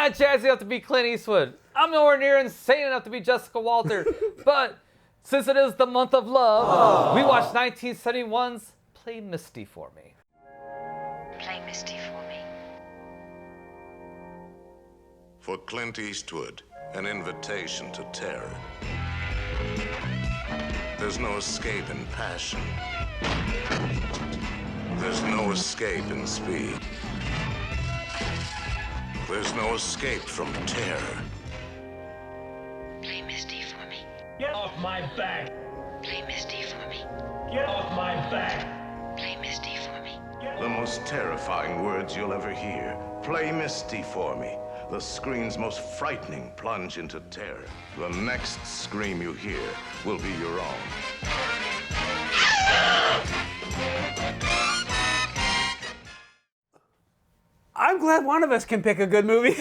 not jazzy enough to be Clint Eastwood. I'm nowhere near insane enough to be Jessica Walter. But since it is the month of love, we watched 1971's Play Misty for Me. Play Misty for me. For Clint Eastwood, an invitation to terror. There's no escape in passion. There's no escape in speed. There's no escape from terror. Play Misty for me. Get off my back! Play Misty for me. Get off my back! Play Misty for me. The most terrifying words you'll ever hear. Play Misty for me. The screen's most frightening plunge into terror. The next scream you hear will be your own. I'm glad one of us can pick a good movie.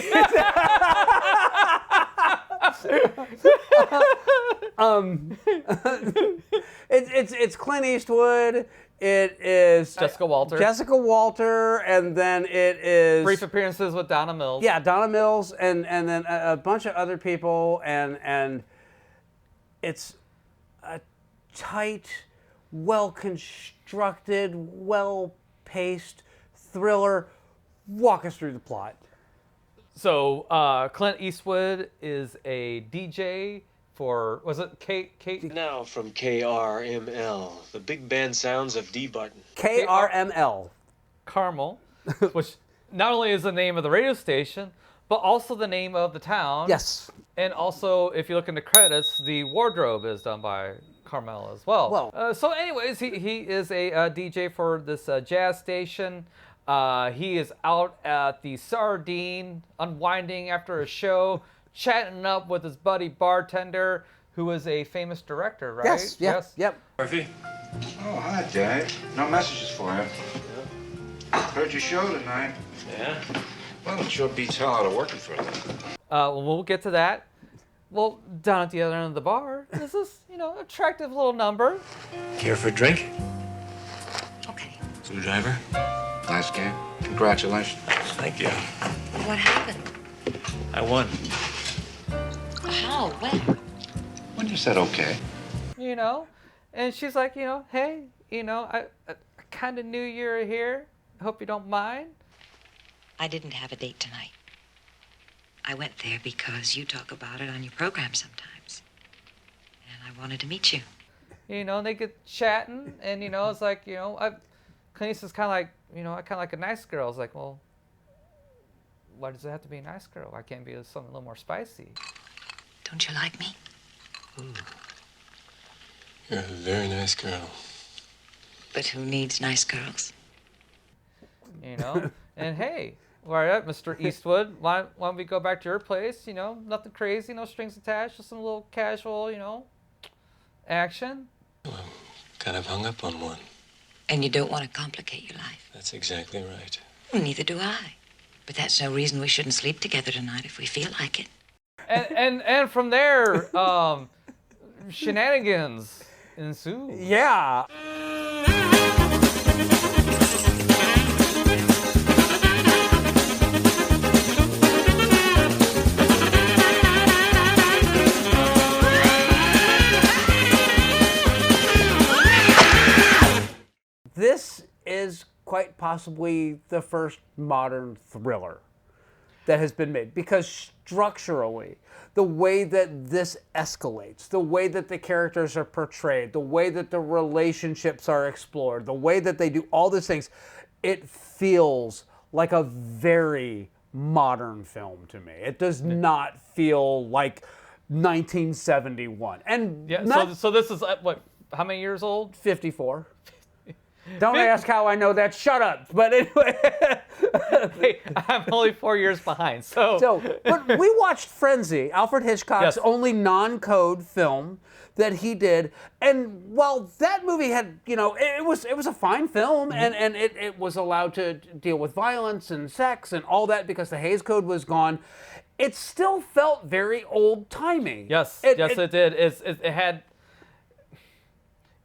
It's Clint Eastwood. It is Jessica Walter. Jessica Walter, and then it is Brief appearances with Donna Mills. Yeah, Donna Mills, and then a bunch of other people, and it's a tight, well-constructed, well-paced thriller. Walk us through the plot. So Clint Eastwood is a DJ for, was it K? Now from KRML, the big band sounds of D Button. KRML. Carmel, which not only is the name of the radio station, but also the name of the town. Yes. And also, if you look in the credits, the wardrobe is done by Carmel as well. So anyways, he is a DJ for this jazz station. He is out at the Sardine, unwinding after a show, chatting up with his buddy bartender, who is a famous director, right? Yes, yep. Murphy? Oh, hi, Dad. No messages for you. Heard your show tonight. Yeah? Well, it sure beats hell out of working for them. Well, we'll get to that. Well, down at the other end of the bar, is this, attractive little number. Care for a drink? Okay. Screwdriver? Nice game. Congratulations. Thank you. What happened? I won. How? When? When you said okay. And she's like, hey, I kind of knew you were here. Hope you don't mind. I didn't have a date tonight. I went there because you talk about it on your program sometimes. And I wanted to meet you. And they get chatting, and, it's like, Clint Eastwood's kind of like, I kind of like a nice girl. I was like, well, why does it have to be a nice girl? Why can't it be something a little more spicy? Don't you like me? You're a very nice girl. But who needs nice girls? And hey, all right, Mr. Eastwood, why don't we go back to your place? Nothing crazy, no strings attached, just some little casual, action. Well, I'm kind of hung up on one. And you don't want to complicate your life. That's exactly right. Well, neither do I. But that's no reason we shouldn't sleep together tonight if we feel like it. And from there, shenanigans ensue. Yeah. This is quite possibly the first modern thriller that has been made, because structurally, the way that this escalates, the way that the characters are portrayed, the way that the relationships are explored, the way that they do all these things, it feels like a very modern film to me. It does not feel like 1971. And yeah, so this is what, how many years old? 54. Don't ask how I know that. Shut up. But anyway. Hey, I'm only 4 years behind. But we watched Frenzy, Alfred Hitchcock's only non-code film that he did. And while that movie had, it was a fine film, and it was allowed to deal with violence and sex and all that because the Hays Code was gone, it still felt very old-timey. Yes, it did.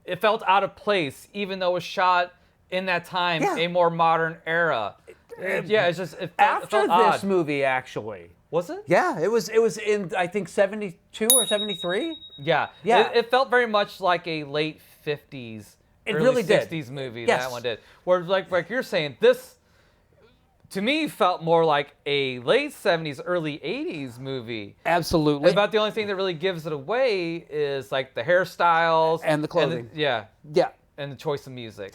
It felt out of place, even though it was shot in that time, a more modern era. It felt After odd. this movie, actually, Was it? Yeah, it was in, I think, 72 or 73. Yeah. Yeah. It felt very much like a late 50s, It early really did. 60s movie. Yes. That one did. Where like you're saying, this to me felt more like a late 70s, early 80s movie. Absolutely. About the only thing that really gives it away is like the hairstyles And the clothing. Yeah. And the choice of music.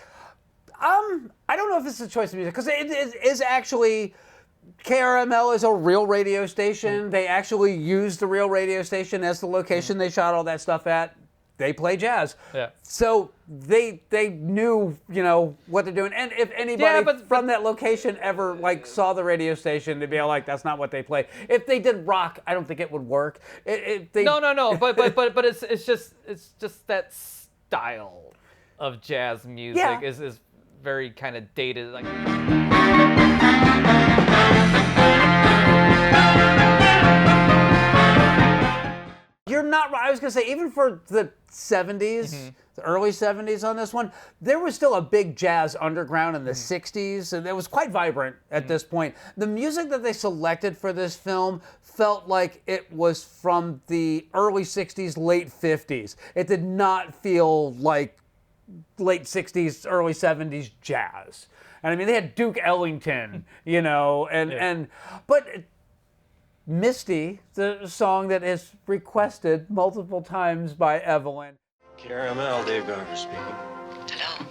I don't know if it's a choice of music, because it is actually, KRML is a real radio station. They actually used the real radio station as the location they shot all that stuff at. They play jazz. Yeah. So they knew, what they're doing. And if anybody from that location ever like saw the radio station, they'd be like, that's not what they play. If they did rock, I don't think it would work. No. But it's just that style of jazz music is very kind of dated. Like. You're not right. I was going to say, even for the 70s, the early 70s on this one, there was still a big jazz underground in the 60s, and it was quite vibrant at this point. The music that they selected for this film felt like it was from the early 60s, late 50s. It did not feel like late 60s, early 70s jazz. And I mean, they had Duke Ellington, but Misty, the song that is requested multiple times by Evelyn. KRML, Dave Garver speaking. Hello.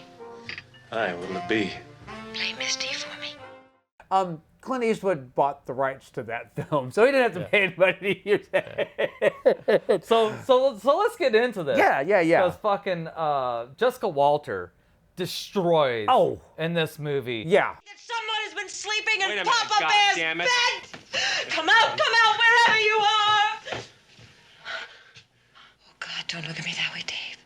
Hi, what'll it be? Play Misty for me. Clint Eastwood bought the rights to that film, so he didn't have to pay anybody to use it. So let's get into this. Yeah. Because fucking Jessica Walter destroys in this movie. Yeah. Someone has been sleeping in Wait a Papa minute, Bear's goddammit. bed! Come out, wherever you are! Oh, God, don't look at me that way, Dave.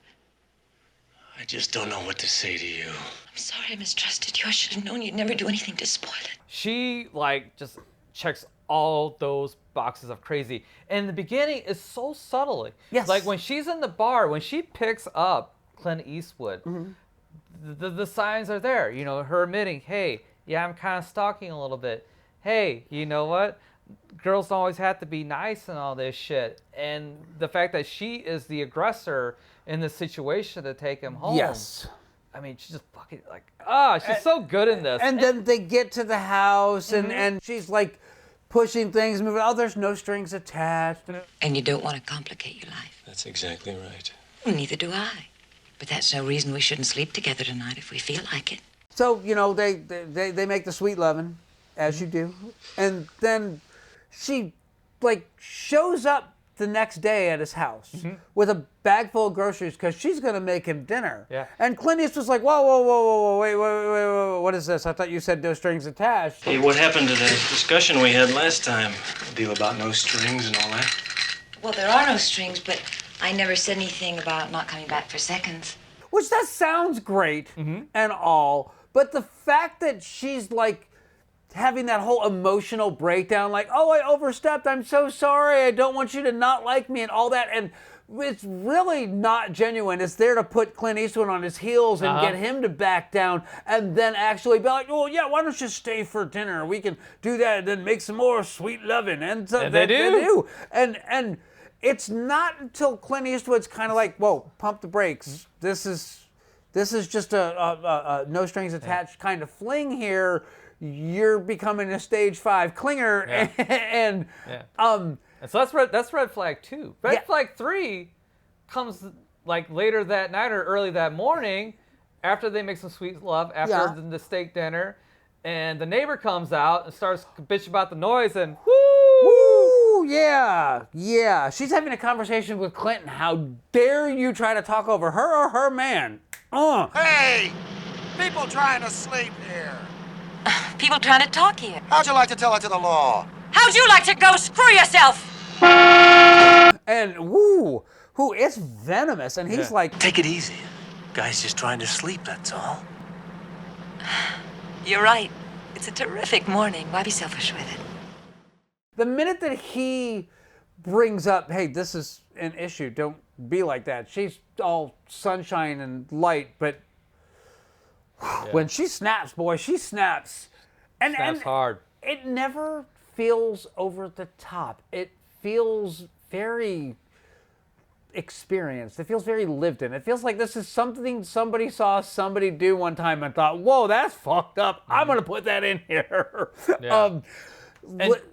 I just don't know what to say to you. I'm sorry I mistrusted you. I should have known you'd never do anything to spoil it. She, just checks all those boxes of crazy. And the beginning is so subtly. Yes. Like, when she's in the bar, when she picks up Clint Eastwood, the signs are there. Her admitting, hey, yeah, I'm kind of stalking a little bit. Hey, you know what? Girls don't always have to be nice and all this shit. And the fact that she is the aggressor in the situation to take him home. Yes. I mean, she's just fucking she's so good in this. And then they get to the house, and she's like pushing things, moving. Oh, there's no strings attached. And you don't want to complicate your life. That's exactly right. Well, neither do I. But that's no reason we shouldn't sleep together tonight if we feel like it. So, they make the sweet loving, as you do. And then she, shows up the next day at his house with a bag full of groceries because she's going to make him dinner. Yeah. And Clint Eastwood's like, whoa, wait, what is this? I thought you said no strings attached. Hey, what happened to the discussion we had last time? The deal about no strings and all that? Well, there are no strings, but I never said anything about not coming back for seconds. Which, that sounds great and all, but the fact that she's having that whole emotional breakdown, I overstepped, I'm so sorry, I don't want you to not like me and all that, and it's really not genuine. It's there to put Clint Eastwood on his heels and get him to back down, and then actually be like, oh yeah, why don't you stay for dinner? We can do that and then make some more sweet loving. And so they do. And it's not until Clint Eastwood's kind of like, whoa, pump the brakes. This is just a no strings attached kind of fling here. You're becoming a stage 5 clinger, and so that's red flag 2. Red flag 3 comes later that night or early that morning, after they make some sweet love after the steak dinner, and the neighbor comes out and starts bitching about the noise, and woo, yeah. She's having a conversation with Clinton. How dare you try to talk over her or her man? Hey, people trying to sleep here. People trying to talk here. How'd you like to tell it to the law? How'd you like to go screw yourself? And it's venomous, and he's like, take it easy. Guy's just trying to sleep, that's all. You're right. It's a terrific morning. Why be selfish with it? The minute that he brings up, hey, this is an issue, don't be like that. She's all sunshine and light, but when she snaps, boy, she snaps. And hard. It never feels over the top. It feels very experienced. It feels very lived in. It feels like this is something somebody saw somebody do one time and thought, whoa, that's fucked up. I'm going to put that in here. Yeah.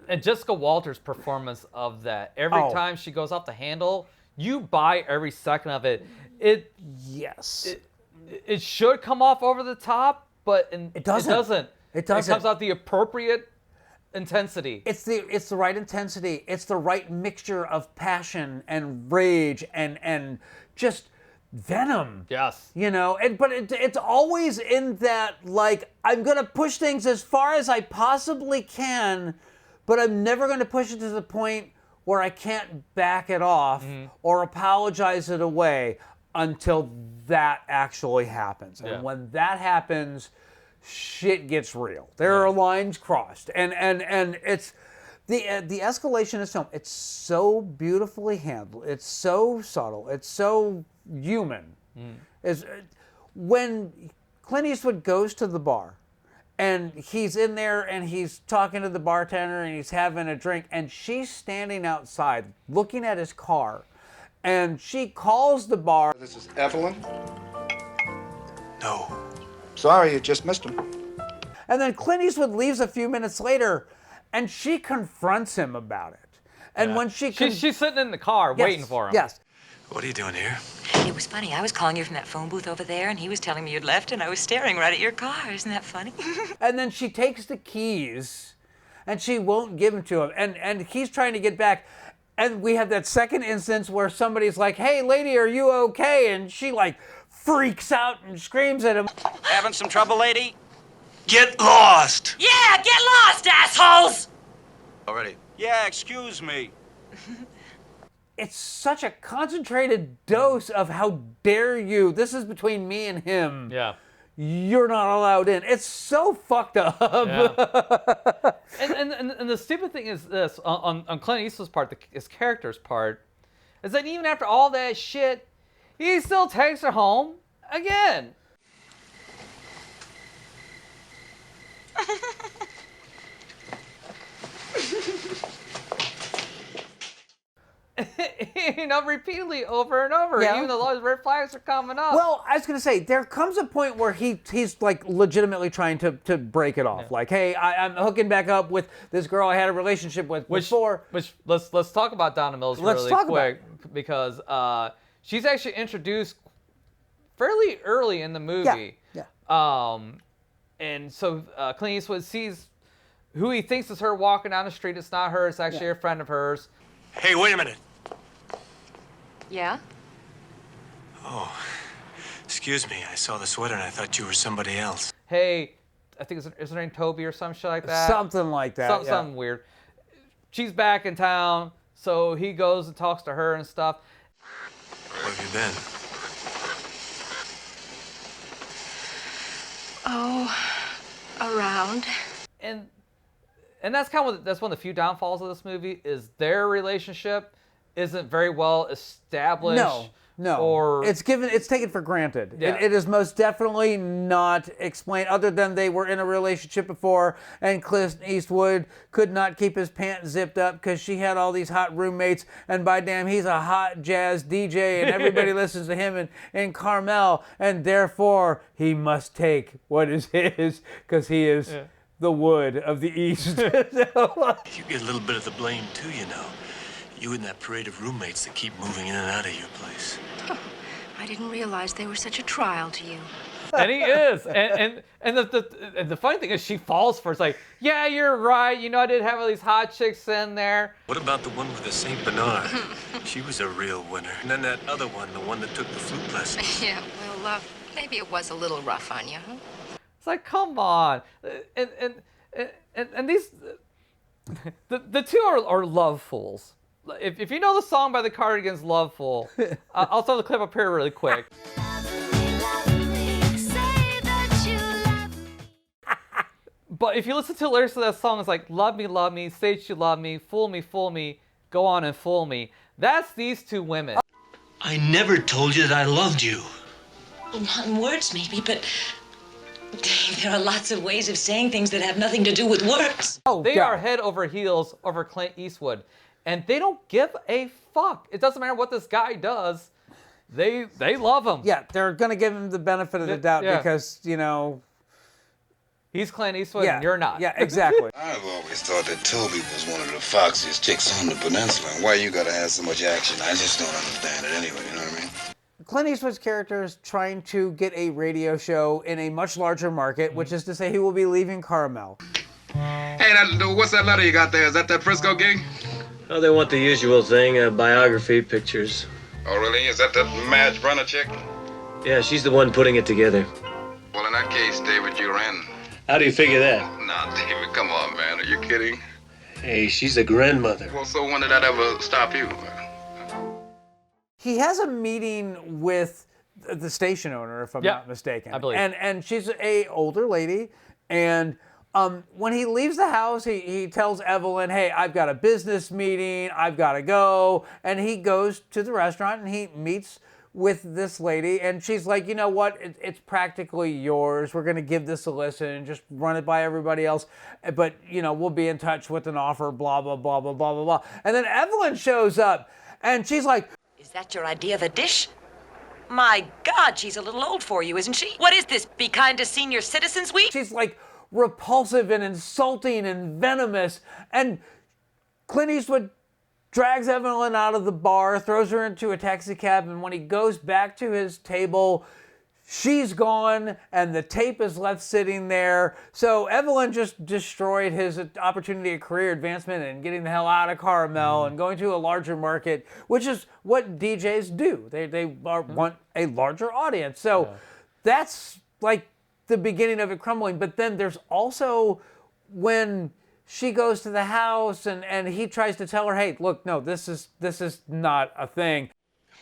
And Jessica Walter's performance of that, every time she goes off the handle, you buy every second of it. It should come off over the top, but it doesn't. It comes out the appropriate intensity. It's the right intensity. It's the right mixture of passion and rage and just venom. Yes. You know, but it's always in that, like, I'm going to push things as far as I possibly can, but I'm never going to push it to the point where I can't back it off or apologize it away until that actually happens. And when that happens, shit gets real. There are lines crossed, and it's the escalation of this film. It's so beautifully handled. It's so subtle. It's so human. Is when Clint Eastwood goes to the bar, and he's in there, and he's talking to the bartender, and he's having a drink, and she's standing outside looking at his car, and she calls the bar. This is Evelyn. No. Sorry, you just missed him. And then Clint Eastwood leaves a few minutes later, and she confronts him about it. And when she's sitting in the car waiting for him. Yes. What are you doing here? It was funny. I was calling you from that phone booth over there, and he was telling me you'd left, and I was staring right at your car. Isn't that funny? And then she takes the keys, and she won't give them to him. And he's trying to get back. And we have that second instance where somebody's like, hey, lady, are you okay? And she, like, freaks out and screams at him. Having some trouble, lady? Get lost! Yeah, get lost, assholes! Already. Yeah, excuse me. It's such a concentrated dose of how dare you. This is between me and him. Yeah. You're not allowed in. It's so fucked up. Yeah. and the stupid thing is this, on Clint Eastwood's part, his character's part, is that even after all that shit, he still takes her home again. You know, repeatedly over and over, even though those red flags are coming up. Well, I was going to say, there comes a point where he's like legitimately trying to break it off. Like, hey, I'm hooking back up with this girl I had a relationship with before. Which let's talk about Donna Mills really quick, because she's actually introduced fairly early in the movie. Yeah. And so Clint Eastwood sees who he thinks is her walking down the street. It's not her. It's actually a friend of hers. Hey, wait a minute. Yeah? Oh, excuse me. I saw the sweater and I thought you were somebody else. Hey, I think is her name Toby or some shit like that? Something like that. Something weird. She's back in town, so he goes and talks to her and stuff. Where have you been? Oh, around. And that's kind of that's one of the few downfalls of this movie is their relationship isn't very well established. No. Or it's taken for granted. Yeah. It is most definitely not explained, other than they were in a relationship before, and Clint Eastwood could not keep his pants zipped up because she had all these hot roommates, and by damn, he's a hot jazz DJ, and everybody listens to him in Carmel, and therefore he must take what is his because he is the wood of the East. You get a little bit of the blame too, you know. You and that parade of roommates that keep moving in and out of your place. Oh, I didn't realize they were such a trial to you. And he is. And the funny thing is she falls for it. It's like, yeah, you're right. You know, I did have all these hot chicks in there. What about the one with the St. Bernard? She was a real winner. And then that other one, the one that took the flute lessons. Yeah, well, maybe it was a little rough on you, huh? It's like, come on. And these, the two are love fools. If you know the song by the Cardigans, Love Fool, I'll throw the clip up here really quick. But if you listen to the lyrics of that song, it's like, love me, say that you love me, fool me, go on and fool me. That's these two women. I never told you that I loved you. Well, not in words, maybe, but Dave, there are lots of ways of saying things that have nothing to do with words. Oh, They God. are head over heels over Clint Eastwood, and they don't give a fuck. It doesn't matter what this guy does. They love him. Yeah, they're going to give him the benefit of the doubt because, you know... He's Clint Eastwood and you're not. Yeah, exactly. I've always thought that Toby was one of the foxiest chicks on the peninsula. And why you gotta have so much action, I just don't understand it anyway, you know what I mean? Clint Eastwood's character is trying to get a radio show in a much larger market, which is to say he will be leaving Carmel. Hey, what's that letter you got there? Is that Frisco gig? Oh, they want the usual thing, biography, pictures. Oh, really? Is that Madge Brunner chick? Yeah, she's the one putting it together. Well, in that case, David, you're in. How do you figure that? Nah, David, come on, man. Are you kidding? Hey, she's a grandmother. Well, so when did that ever stop you? He has a meeting with the station owner, if I'm not mistaken. I believe. And she's a older lady, and when he leaves the house, he tells Evelyn, hey, I've got a business meeting, I've got to go, and he goes to the restaurant and he meets with this lady, and she's like, you know what, it's practically yours. We're going to give this a listen, just run it by everybody else, but, you know, we'll be in touch with an offer, blah, blah, blah, blah, blah, blah, blah. And then Evelyn shows up, and she's like, Is that your idea of a dish? My God, she's a little old for you, isn't she? What is this, Be Kind to Senior Citizens Week? she's like repulsive and insulting and venomous, and Clint Eastwood drags Evelyn out of the bar, throws her into a taxi cab, and when he goes back to his table, she's gone and the tape is left sitting there. So Evelyn just destroyed his opportunity of career advancement and getting the hell out of Carmel and going to a larger market, which is what DJs do. They want a larger audience. So that's like the beginning of it crumbling. But then there's also when she goes to the house and he tries to tell her, hey, look, no, this is not a thing.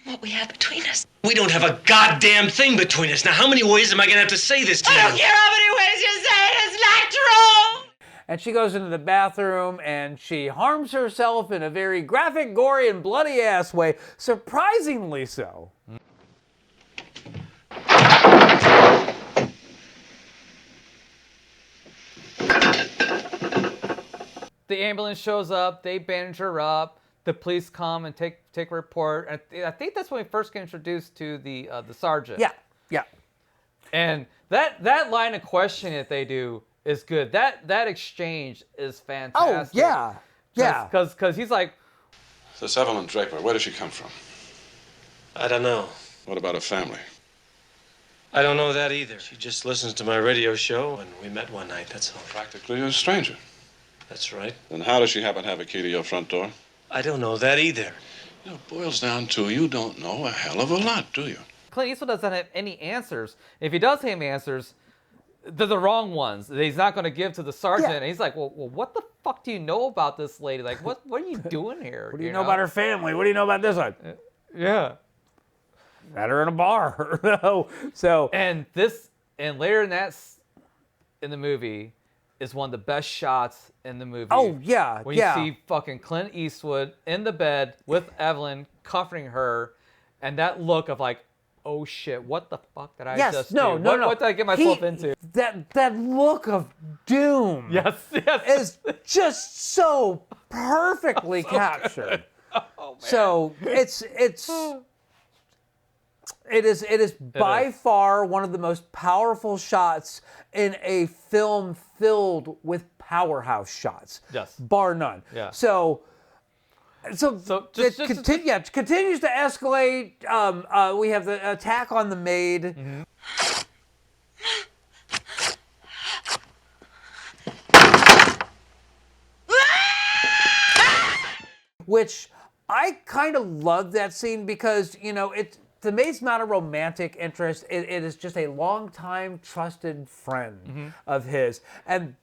What we have between us. We don't have a goddamn thing between us. Now, how many ways am I gonna have to say this to you? I don't care how many ways you say it, it's not true! And she goes into the bathroom and she harms herself in a very graphic, gory, and bloody ass way, surprisingly so. The ambulance shows up, they bandage her up, the police come and take a report. And I think that's when we first get introduced to the sergeant. Yeah. And that line of questioning that they do is good. That exchange is fantastic. Oh, yeah. Because he's like, This Evelyn Draper, where does she come from? I don't know. What about her family? I don't know that either. She just listens to my radio show, and we met one night, that's all. Practically a stranger. That's right. Then how does she happen to have a key to your front door? I don't know that either. You know, it boils down to you don't know a hell of a lot, do you? Clint Eastwood doesn't have any answers. If he does have answers, they're the wrong ones that he's not going to give to the sergeant. Yeah. And he's like, well, what the fuck do you know about this lady? Like, what are you doing here? What do you know about her family? What do you know about this one? Yeah. Met her in a bar. So and later in the movie is one of the best shots in the movie. Oh, yeah, when you see fucking Clint Eastwood in the bed with Evelyn comforting her, and that look of like, oh shit, what the fuck did I just do? What did I get myself into? That look of doom. Yes. Is just so perfectly captured. Oh, man. So it is by far one of the most powerful shots in a film filled with powerhouse shots. Yes. Bar none. Yeah. So it continues to escalate. We have the attack on the maid. Mm-hmm. Which I kind of love that scene because, you know, the maid's not a romantic interest. It is just a long-time trusted friend of his. And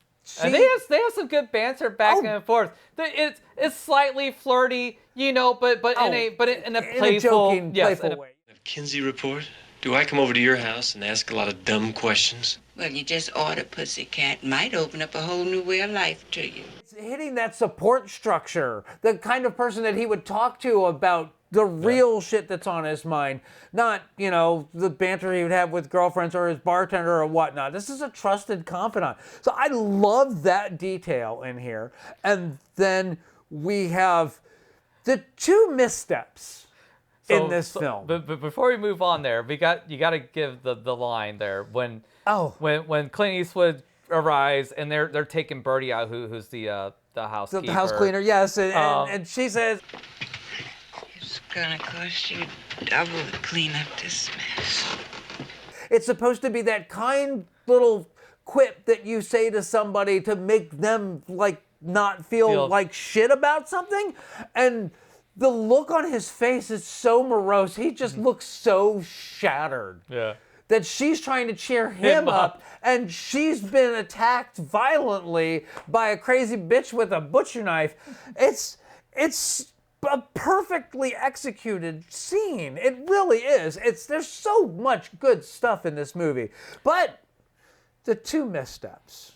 they have some good banter back and forth. It's slightly flirty, you know, but in a playful, joking, playful way. Kinsey report? Do I come over to your house and ask a lot of dumb questions? Well, you just order Pussycat. Might open up a whole new way of life to you. It's hitting that support structure, the kind of person that he would talk to about the real shit that's on his mind, not, you know, the banter he would have with girlfriends or his bartender or whatnot. This is a trusted confidant. So I love that detail in here. And then we have the two missteps in this film. But before we move on there, you got to give the line there when Clint Eastwood arrives and they're taking Birdie out, who's the housekeeper. The house cleaner, yes, and she says, "It's gonna cost you double to clean up this mess." It's supposed to be that kind little quip that you say to somebody to make them like not feel like shit about something, and the look on his face is so morose. He just looks so shattered. Yeah. That she's trying to cheer him up, and she's been attacked violently by a crazy bitch with a butcher knife. It's a perfectly executed scene. It really is. There's so much good stuff in this movie. But the two missteps.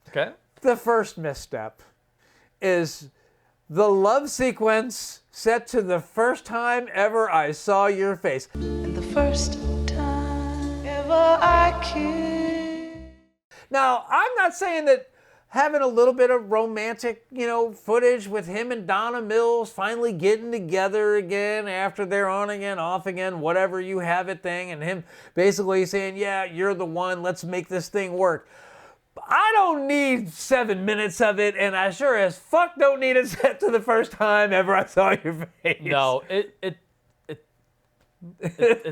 Okay. The first misstep is the love sequence set to the first time ever I saw your face. The first time ever I kissed. Now, I'm not saying that having a little bit of romantic, you know, footage with him and Donna Mills finally getting together again after they're on again, off again, whatever you have it thing, and him basically saying, yeah, you're the one, let's make this thing work. I don't need 7 minutes of it, and I sure as fuck don't need it set to the first time ever I saw your face. No, it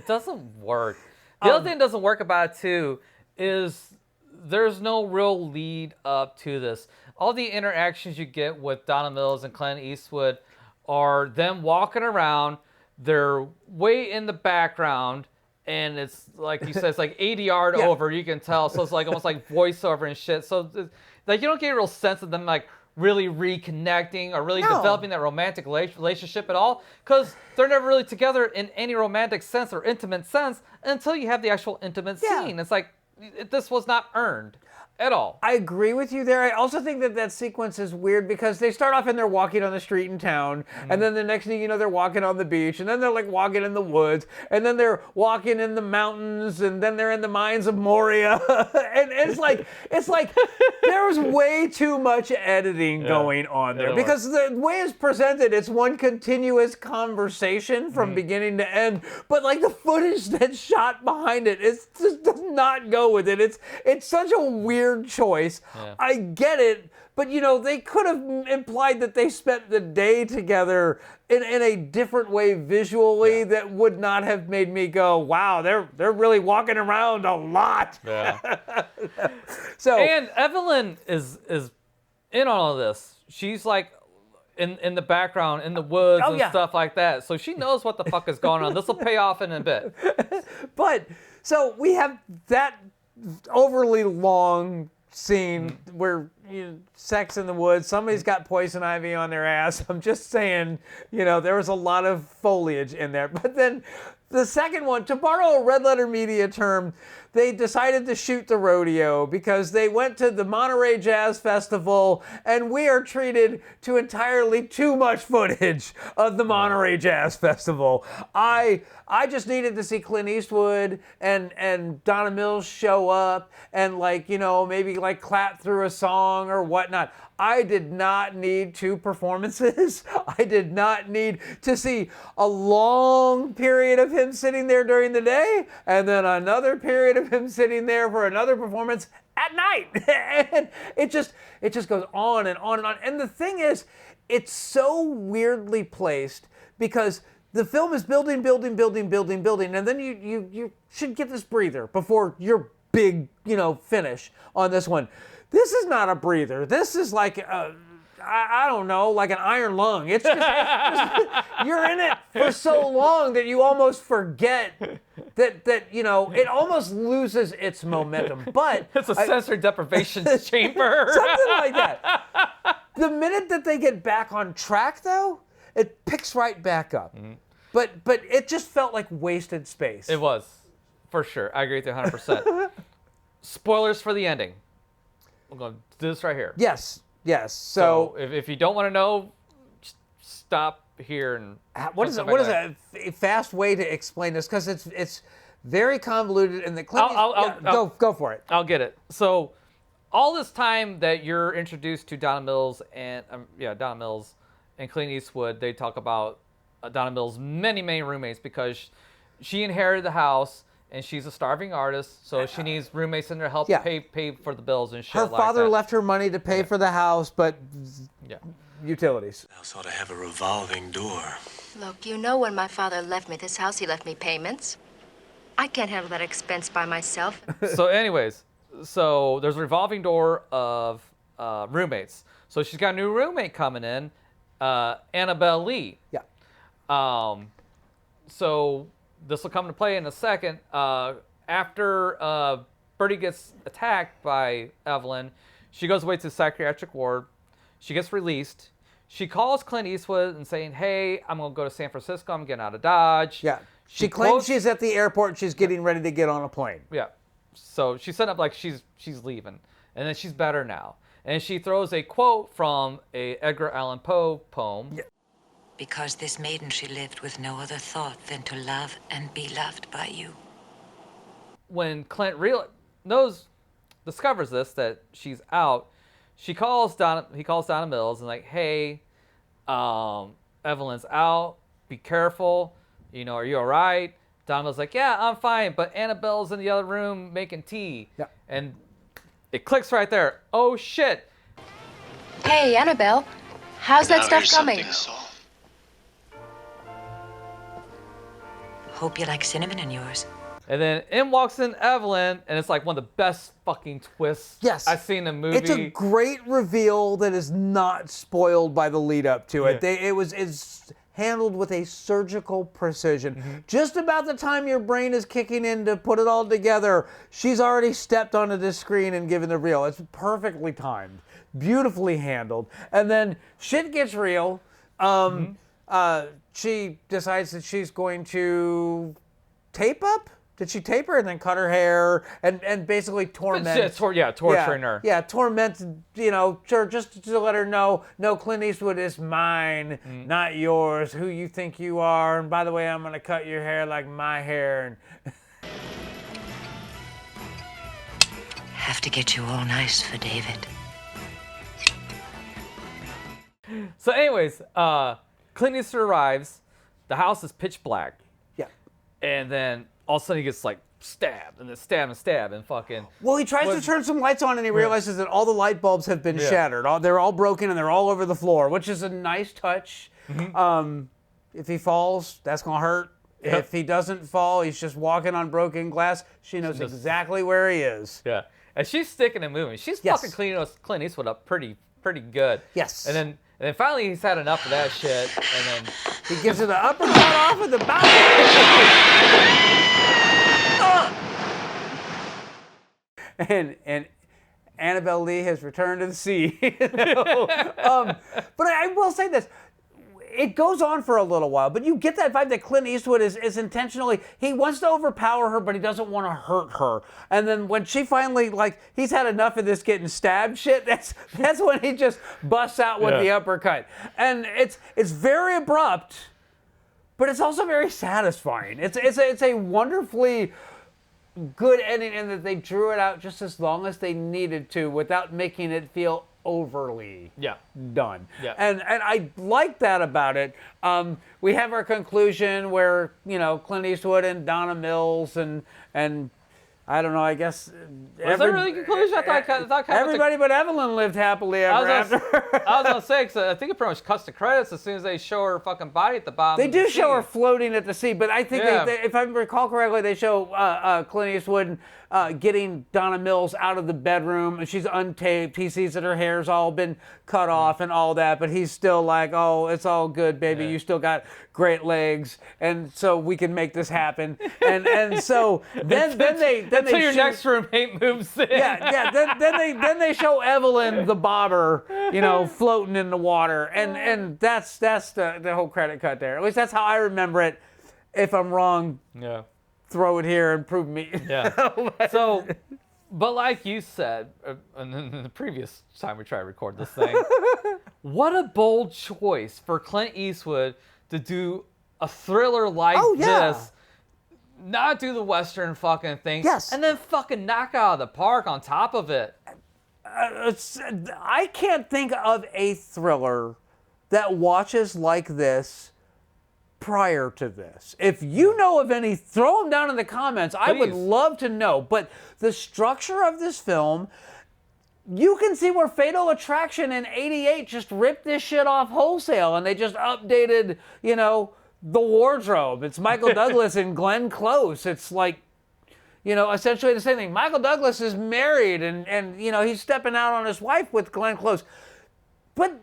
doesn't work. The other thing that doesn't work about it too is there's no real lead up to this. All the interactions you get with Donna Mills and Clint Eastwood are them walking around. They're way in the background. And it's like you said, it's like 80 yard over, you can tell. So it's like almost like voiceover and shit. So like you don't get a real sense of them like really reconnecting or really developing that romantic relationship at all, because they're never really together in any romantic sense or intimate sense until you have the actual intimate scene. It's like this was not earned at all. I agree with you there. I also think that sequence is weird because they start off and they're walking on the street in town, and then the next thing you know, they're walking on the beach, and then they're like walking in the woods, and then they're walking in the mountains, and then they're in the mines of Moria, and it's like there was way too much editing going on there because the way it's presented, it's one continuous conversation from beginning to end, but like the footage that's shot behind it, it just does not go with it. It's such a weird choice. I get it, but you know, they could have implied that they spent the day together in a different way visually that would not have made me go, wow, they're really walking around a lot. So and Evelyn is in on all of this. She's like in the background, in the woods and stuff like that. So she knows what the fuck is going on. This will pay off in a bit. But so we have that overly long scene where sex in the woods, somebody's got poison ivy on their ass. I'm just saying, you know, there was a lot of foliage in there. But then the second one, to borrow a Red Letter Media term, they decided to shoot the rodeo because they went to the Monterey Jazz Festival, and we are treated to entirely too much footage of the Monterey Jazz Festival. I just needed to see Clint Eastwood and Donna Mills show up and, like, you know, maybe like clap through a song or whatnot. I did not need 2 performances. I did not need to see a long period of him sitting there during the day and then another period of him sitting there for another performance at night. And it just goes on and on and on. And the thing is, it's so weirdly placed because the film is building, and then you should get this breather before your big, you know, finish on this one. This is not a breather. This is like I don't know, like an iron lung. It's just you're in it for so long that you almost forget that you know, it almost loses its momentum. But it's a sensory deprivation chamber. Something like that. The minute that they get back on track, though, it picks right back up. But it just felt like wasted space. It was, for sure. I agree with you 100%. Spoilers for the ending. We're going to do this right here. Yes. So if you don't want to know, stop here and what is a fast way to explain this? Because it's very convoluted, and the Clint. Go for it. I'll get it. So, all this time that you're introduced to Donna Mills and Donna Mills and Clint Eastwood, they talk about Donna Mills' many roommates because she inherited the house and she's a starving artist, so she needs roommates in there to help pay for the bills and shit. Her like father that. left her money to pay for the house, but utilities. The house ought to have a revolving door. Look, you know when my father left me this house, he left me payments. I can't handle that expense by myself. So anyways, there's a revolving door of roommates. So she's got a new roommate coming in, Annabelle Lee. Yeah. So this will come into play in a second. After Bertie gets attacked by Evelyn, she goes away to the psychiatric ward. She gets released. She calls Clint Eastwood and saying, "Hey, I'm gonna go to San Francisco. I'm getting out of Dodge." Yeah. She claims she's at the airport. She's getting ready to get on a plane. Yeah. So she set up like she's leaving, and then she's better now. And she throws a quote from a Edgar Allan Poe poem. Yeah. Because this maiden she lived with no other thought than to love and be loved by you. When Clint discovers this, that she's out, he calls Donna Mills and like, "Hey, Evelyn's out. Be careful. Are you all right?" Donna Mills like, "Yeah, I'm fine, but Annabelle's in the other room making tea." Yeah. And it clicks right there. Oh shit. Hey, Annabelle, how's that stuff coming? Hope you like cinnamon in yours. And then in walks in Evelyn, and it's like one of the best fucking twists I've seen in a movie. It's a great reveal that is not spoiled by the lead up to it. It's handled with a surgical precision. Mm-hmm. Just about the time your brain is kicking in to put it all together, she's already stepped onto this screen and given the reveal. It's perfectly timed, beautifully handled. And then shit gets real. She decides that she's going to tape up. Did she tape her and then cut her hair and basically torment? Torturing her. Yeah, torment, sure, just to let her know, no, Clint Eastwood is mine, not yours, who you think you are. And by the way, I'm going to cut your hair like my hair. Have to get you all nice for David. So anyways, Clint Eastwood arrives. The house is pitch black. Yeah. And then all of a sudden he gets like stabbed and then stabbed and fucking. Well, he tries to turn some lights on and he realizes that all the light bulbs have been shattered. They're all broken and they're all over the floor, which is a nice touch. If he falls, that's going to hurt. Yep. If he doesn't fall, he's just walking on broken glass. She knows exactly where he is. Yeah. And she's sticking and moving. She's fucking cleaning Clint Eastwood up pretty good. Yes. And then finally he's had enough of that shit. And then he gives her the uppercut off of the back. And Annabelle Lee has returned to the sea. But I will say this. It goes on for a little while, but you get that vibe that Clint Eastwood is intentionally, he wants to overpower her, but he doesn't want to hurt her. And then when she finally, he's had enough of this getting stabbed shit, that's when he just busts out with the uppercut. And it's very abrupt, but it's also very satisfying. It's a wonderfully good ending in that they drew it out just as long as they needed to without making it feel overly done. Yeah. And I like that about it. We have our conclusion where, Clint Eastwood and Donna Mills and I don't know, I guess... Was that really a conclusion? I thought everybody but Evelyn lived happily ever after. I was going to say, because I think it pretty much cuts the credits as soon as they show her fucking body at the bottom. They do show her floating at the sea, but I think, if I recall correctly, they show Clint Eastwood getting Donna Mills out of the bedroom, and she's untaped. He sees that her hair's all been cut off and all that, but he's still like, "Oh, it's all good, baby. You still got great legs, and so we can make this happen." And so then they your next roommate moves in. Then they show Evelyn the bobber, floating in the water, and that's the whole credit cut there. At least that's how I remember it. If I'm wrong, throw it here and prove me. Yeah. So But like you said, and then the previous time we tried to record this thing, what a bold choice for Clint Eastwood to do a thriller like this. Not do the Western fucking thing. Yes. And then fucking knock out of the park on top of it. I can't think of a thriller that watches like this prior to this. If you know of any, throw them down in the comments. Please. I would love to know. But the structure of this film, you can see where Fatal Attraction in '88 just ripped this shit off wholesale, and they just updated, you know, the wardrobe. It's Michael Douglas and Glenn Close. It's like, you know, essentially the same thing. Michael Douglas is married, and you know, he's stepping out on his wife with Glenn Close. But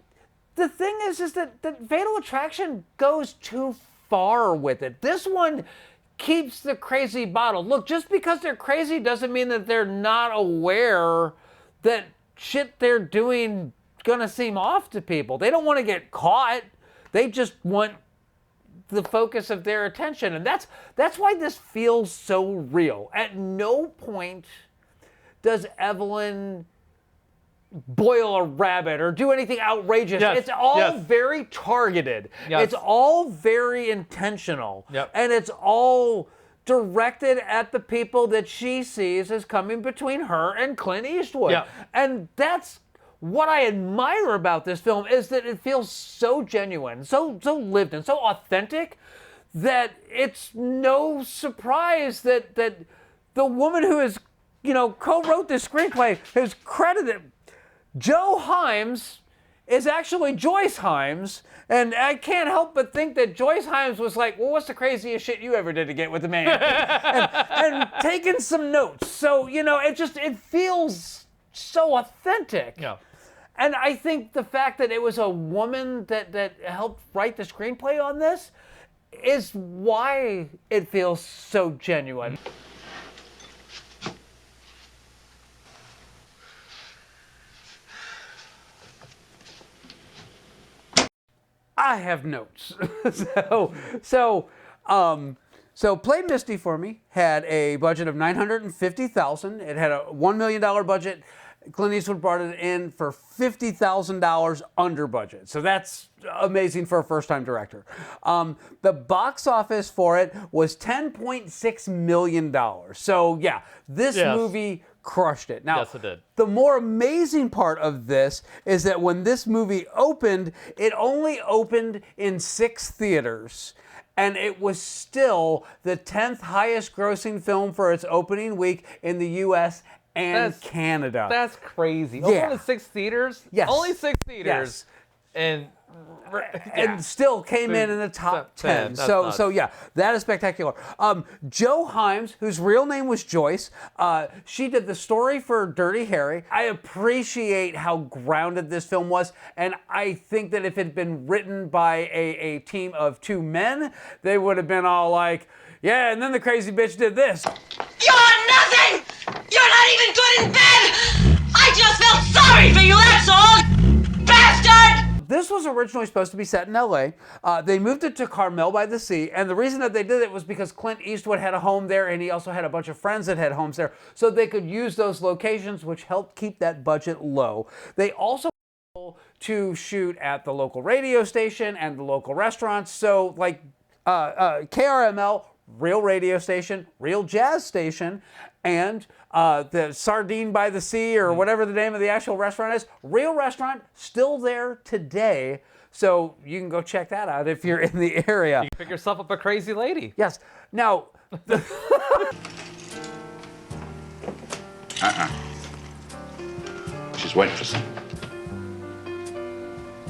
the thing is that Fatal Attraction goes too far with it. This one keeps the crazy bottled. Look, just because they're crazy doesn't mean that they're not aware that shit they're doing gonna seem off to people. They don't want to get caught. They just want the focus of their attention. And that's why this feels so real. At no point does Evelyn boil a rabbit or do anything outrageous. Yes. It's all very targeted. Yes. It's all very intentional. Yep. And it's all directed at the people that she sees as coming between her and Clint Eastwood. Yep. And that's what I admire about this film, is that it feels so genuine, so lived and so authentic, that it's no surprise that the woman who is, you know, co-wrote this screenplay is credited. Joe Hymes is actually Joyce Hymes, and I can't help but think that Joyce Hymes was like, well, what's the craziest shit you ever did to get with the man? and taking some notes. So, you know, it feels so authentic. Yeah. And I think the fact that it was a woman that helped write the screenplay on this is why it feels so genuine. I have notes. So Play Misty for Me had a budget of $950,000. It had a $1 million budget. Clint Eastwood brought it in for $50,000 under budget. So that's amazing for a first-time director. The box office for it was $10.6 million. So yeah, this movie crushed it. Now, yes, it did. The more amazing part of this is that when this movie opened, it only opened in 6 theaters. And it was still the 10th highest grossing film for its opening week in the U.S. and Canada. That's crazy. Yeah. Only 6 theaters? Yes. Only 6 theaters. Yes. And still came in the top 10. So yeah, that is spectacular. Joe Hymes, whose real name was Joyce, she did the story for Dirty Harry. I appreciate how grounded this film was, and I think that if it had been written by a team of 2 men, they would have been all like, yeah, and then the crazy bitch did this. You're nothing! You're not even good in bed! I just felt sorry for you, that's all! Bastard! This was originally supposed to be set in LA. They moved it to Carmel by the Sea, and the reason that they did it was because Clint Eastwood had a home there, and he also had a bunch of friends that had homes there, so they could use those locations, which helped keep that budget low. They also were able to shoot at the local radio station and the local restaurants, so like KRML, real radio station, real jazz station, and the Sardine by the Sea, or whatever the name of the actual restaurant is, real restaurant, still there today. So you can go check that out if you're in the area. You can pick yourself up a crazy lady. Yes. Now, She's waiting for something.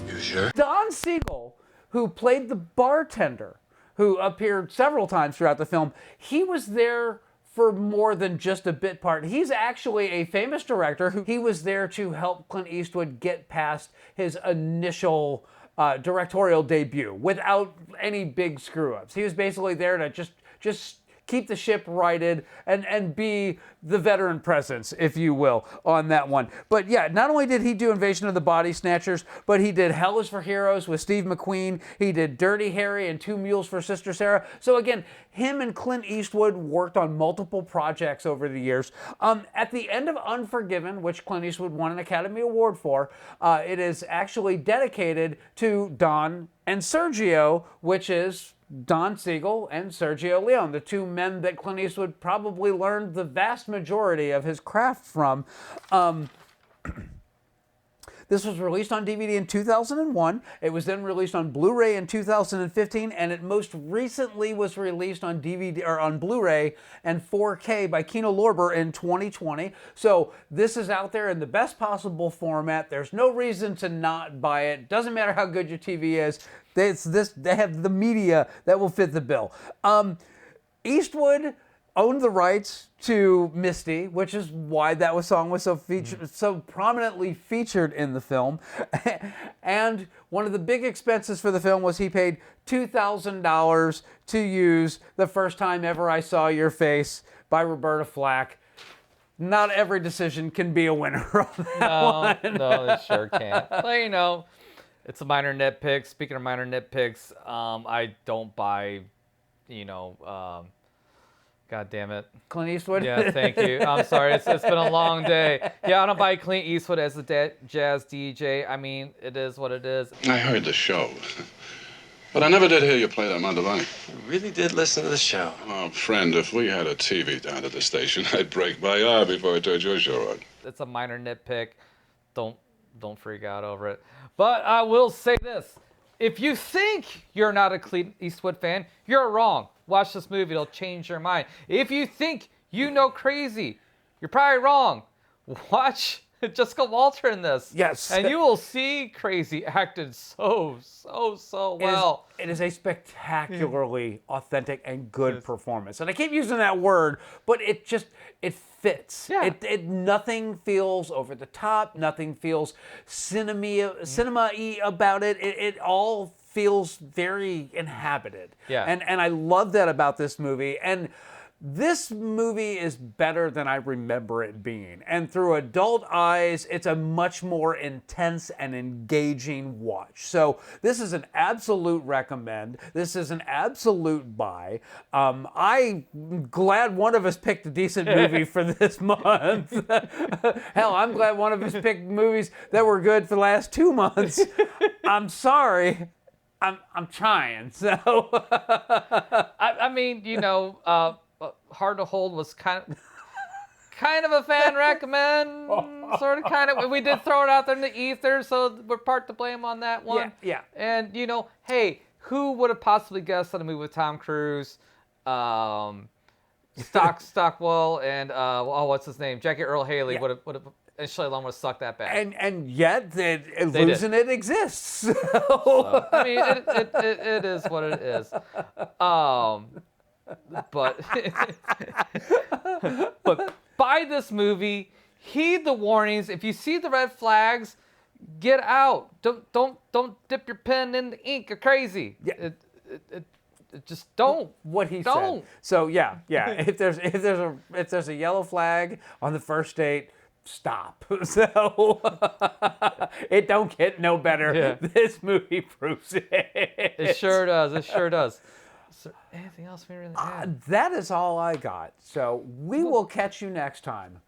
You sure? Don Siegel, who played the bartender, who appeared several times throughout the film, he was there for more than just a bit part. He's actually a famous director he was there to help Clint Eastwood get past his initial directorial debut without any big screw-ups. He was basically there to just keep the ship righted and be the veteran presence, if you will, on that one. But yeah, not only did he do Invasion of the Body Snatchers, but he did Hell is for Heroes with Steve McQueen. He did Dirty Harry and Two Mules for Sister Sarah. So again, him and Clint Eastwood worked on multiple projects over the years. At the end of Unforgiven, which Clint Eastwood won an Academy Award for, it is actually dedicated to Don and Sergio, which is Don Siegel and Sergio Leone, the two men that Clint Eastwood probably learned the vast majority of his craft from. This was released on DVD in 2001. It was then released on Blu-ray in 2015, and it most recently was released on DVD or on Blu-ray and 4K by Kino Lorber in 2020. So this is out there in the best possible format. There's no reason to not buy it. Doesn't matter how good your TV is. They have the media that will fit the bill. Eastwood owned the rights to Misty, which is why that song was so prominently featured in the film. And one of the big expenses for the film was he paid $2,000 to use The First Time Ever I Saw Your Face by Roberta Flack. Not every decision can be a winner on that one. No, it sure can't. But, you know, it's a minor nitpick. Speaking of minor nitpicks, I don't buy, you know... God damn it. Clint Eastwood? Yeah, thank you. I'm sorry. It's been a long day. Yeah, I don't buy Clint Eastwood as a jazz DJ. I mean, it is what it is. I heard the show. But I never did hear you play that Mantovani. You really did listen to the show. Oh, friend, if we had a TV down at the station, I'd break my arm before I turned your show on. It's a minor nitpick. Don't freak out over it. But I will say this. If you think you're not a Clint Eastwood fan, you're wrong. Watch this movie. It'll change your mind. If you think you know Crazy, you're probably wrong. Watch Jessica Walter in this. Yes. And you will see Crazy acted so well. It is a spectacularly authentic and good performance. And I keep using that word, but it fits. Yeah. Nothing feels over the top. Nothing feels cinema-y about it. It all feels very inhabited. Yeah. And I love that about this movie. And this movie is better than I remember it being. And through adult eyes, it's a much more intense and engaging watch. So this is an absolute recommend. This is an absolute buy. I'm glad one of us picked a decent movie for this month. Hell, I'm glad one of us picked movies that were good for the last 2 months. I'm sorry. I'm trying. So I mean, you know, Hard to Hold was kind of a fan recommend, sort of, kind of. We did throw it out there in the ether, so we're part to blame on that one. Yeah. And you know, hey, who would have possibly guessed on a movie with Tom Cruise, Stockwell, and what's his name, Jackie Earl Haley would have. And Shelley Long would have sucked that back. And yet, losing it exists. So, I mean, it is what it is. But buy this movie. Heed the warnings. If you see the red flags, get out. Don't dip your pen in the ink or Crazy. Yeah. Just don't. What he don't. said. So yeah. if there's a yellow flag on the first date, stop. So it don't get no better. Yeah. This movie proves it. It sure does. Is there anything else we really have? That is all I got. So we will catch you next time.